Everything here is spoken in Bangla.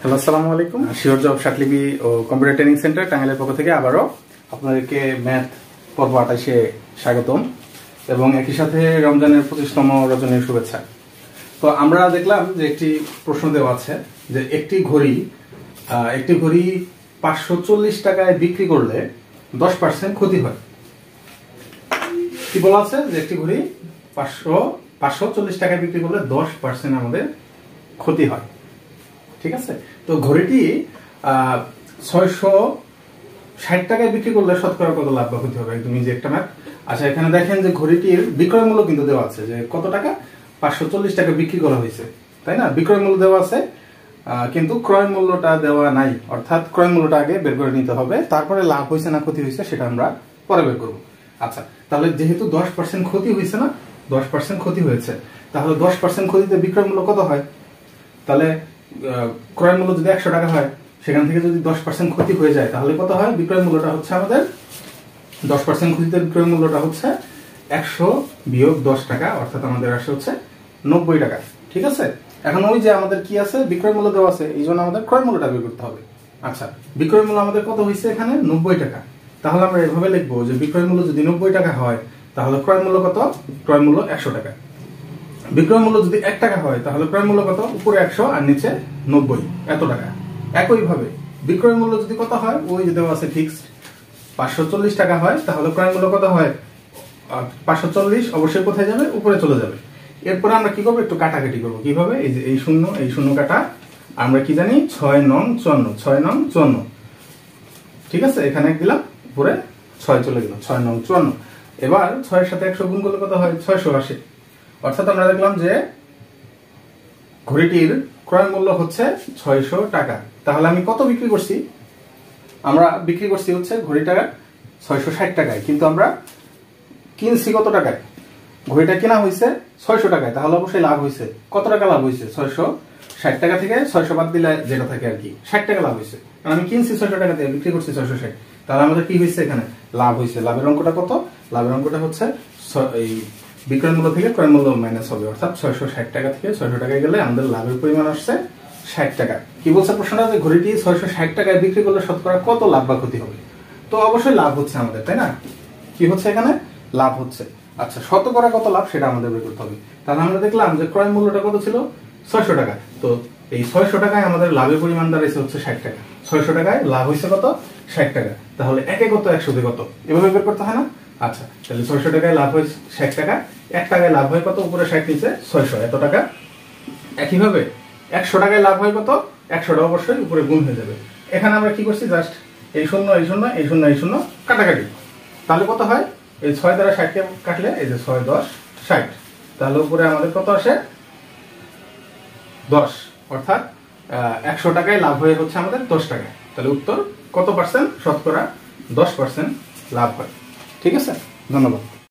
হ্যালো, আসসালামু আলাইকুম। শিওর জব শাকলিবি ও কম্পিউটার ট্রেনিং সেন্টার টাঙ্গাইলের পক্ষ থেকে আবারও আপনাদেরকে ম্যাথ পর্ব 28-এ স্বাগতম এবং একই সাথে রমজানের 25তম রজনীর শুভেচ্ছা। তো আমরা দেখলাম যে একটি প্রশ্ন দেওয়া আছে যে একটি ঘড়ি 540 টাকায় বিক্রি করলে 10% ক্ষতি হয়। কি বলা আছে যে একটি ঘড়ি 540 টাকায় বিক্রি করলে 10% আমাদের ক্ষতি হয়। ঠিক আছে, তো ঘড়িটি 660 টাকায় বিক্রি করলে শতকরা কত লাভ বা ক্ষতি হবে, একদম ইজি একটা ম্যাথ। আচ্ছা, এখানে দেখেন যে ঘড়িটির বিক্রয় মূল্য কিন্তু দেওয়া আছে যে কত টাকা, 540 টাকা বিক্রি করা হয়েছে, তাই না? বিক্রয় মূল্য দেওয়া আছে কিন্তু ক্রয় মূল্যটা দেওয়া নাই, অর্থাৎ ক্রয় মূল্যটা আগে বের করে নিতে হবে, তারপরে লাভ হয়েছে না ক্ষতি হয়েছে সেটা আমরা পরে বের করবো। আচ্ছা, তাহলে যেহেতু 10% ক্ষতি হয়েছে না, 10% ক্ষতি হয়েছে, তাহলে 10% ক্ষতিতে বিক্রয় মূল্য কত হয়? তাহলে ক্রয় মূল্য যদি 100 টাকা হয়, সেখান থেকে যদি 10% ক্ষতি হয়ে যায় তাহলে কত হয়? বিক্রয় মূল্যটা হচ্ছে আমাদের 10% ক্ষতিতে বিক্রয় মূল্যটা হচ্ছে 100 বিয়োগ 10 টাকা, অর্থাৎ আমাদের আসে হচ্ছে 90 টাকা। ঠিক আছে, এখন ওই যে আমাদের কি আছে, বিক্রয় মূল্য দেওয়া আছে, এই জন্য আমাদের ক্রয় মূল্যটা বের করতে হবে। আচ্ছা, বিক্রয় মূল্য আমাদের কত হয়েছে এখানে? 90 টাকা। তাহলে আমরা এভাবে লিখবো যে বিক্রয় মূল্য যদি 90 টাকা হয় তাহলে ক্রয় মূল্য কত? ক্রয় মূল্য 100 টাকা। বিক্রয় মূল্য যদি 1 টাকা হয় তাহলে ক্রয় মূল্য কত? উপরে 100 আর নিচে 90, এত টাকা। একইভাবে বিক্রয় মূল্য যদি কত হয়, ওই যে দেওয়া আছে ফিক্সড, 540 টাকা হয় তাহলে ক্রয় মূল্য কত হয়? 540 অবশ্যই কোথায় যাবে? উপরে চলে যাবে। এরপরে আমরা কি করবো? একটু কাটাকাটি করবো। কিভাবে? এই যে এই শূন্য কাটা, আমরা কি জানি 6 নং 54। ঠিক আছে, এখানে দিলাম, উপরে 6 চলে গেল, 6 নং 54। এবার 6 এর সাথে 100 গুণ করলে কত হয়? 680। অর্থাৎ আমরা দেখলাম যে ঘড়িটির ক্রয় মূল্য হচ্ছে 600 টাকা। তাহলে আমি কত বিক্রি করছি? আমরা বিক্রি করছি হচ্ছে ঘড়িটা 660 টাকায়, কিন্তু আমরা কিনছি কত টাকায়? ঘড়িটা কেনা হয়েছে 600 টাকায়, তাহলে অবশ্যই লাভ হয়েছে। কত টাকা লাভ হয়েছে? 660 টাকা থেকে 600 বাদ দিলে যেটা থাকে আর কি, 60 টাকা লাভ হয়েছে। কারণ আমি কিনছি 600 টাকা দিয়ে, বিক্রি করছি 660, তাহলে আমাদের কি হয়েছে? এখানে লাভ হয়েছে। লাভের অঙ্কটা কত? লাভের অঙ্কটা হচ্ছে এই বিক্রয় মূল্য থেকে ক্রয় মূল্য মাইনাস হবে, অর্থাৎ 660 টাকা থেকে 600 টাকায় গেলে আমাদের লাভের পরিমাণ আসছে 60 টাকা। কি বলছে প্রশ্নটা? যে ঘড়িটি 660 টাকায় বিক্রি করলে শতকরা কত লাভ বা ক্ষতি হবে? তো অবশ্যই লাভ হচ্ছে আমাদের, তাই না? কি হচ্ছে এখানে? লাভ হচ্ছে। আচ্ছা, শতকরা কত লাভ সেটা আমাদের বের করতে হবে। তাহলে আমরা দেখলাম যে ক্রয় মূল্যটা কত ছিল? 600 টাকা। তো এই 600 টাকায় আমাদের লাভের পরিমাণ দাঁড়াইছে হচ্ছে 60 টাকা। 600 টাকায় লাভ হয়েছে কত? 60 টাকা। তাহলে একে কত, 100 দিয়ে কত, এভাবে বের করতে হয় না? আচ্ছা, তাহলে 600 টাকায় লাভ হয় 60 টাকা, 1 টাকায় লাভ হয় কত? উপরে 60 নিচে 600, এত টাকা। একইভাবে 100 টাকায় লাভ হয় কত? 100টা অবশ্যই উপরে গুণ হয়ে যাবে। এখানে আমরা কি করছি? জাস্ট এই শূন্য কাটাকাটি। তাহলে কত হয়? এই 6 দ্বারা 60 কে কাটলে এই যে 6 10 60, তাহলে উপরে আমাদের কত আসে? 10, অর্থাৎ 100 টাকায় লাভ হয়ে হচ্ছে আমাদের 10 টাকা। তাহলে উত্তর কত পার্সেন্ট? শতকরা 10% লাভ হয়। ঠিক আছে, ধন্যবাদ।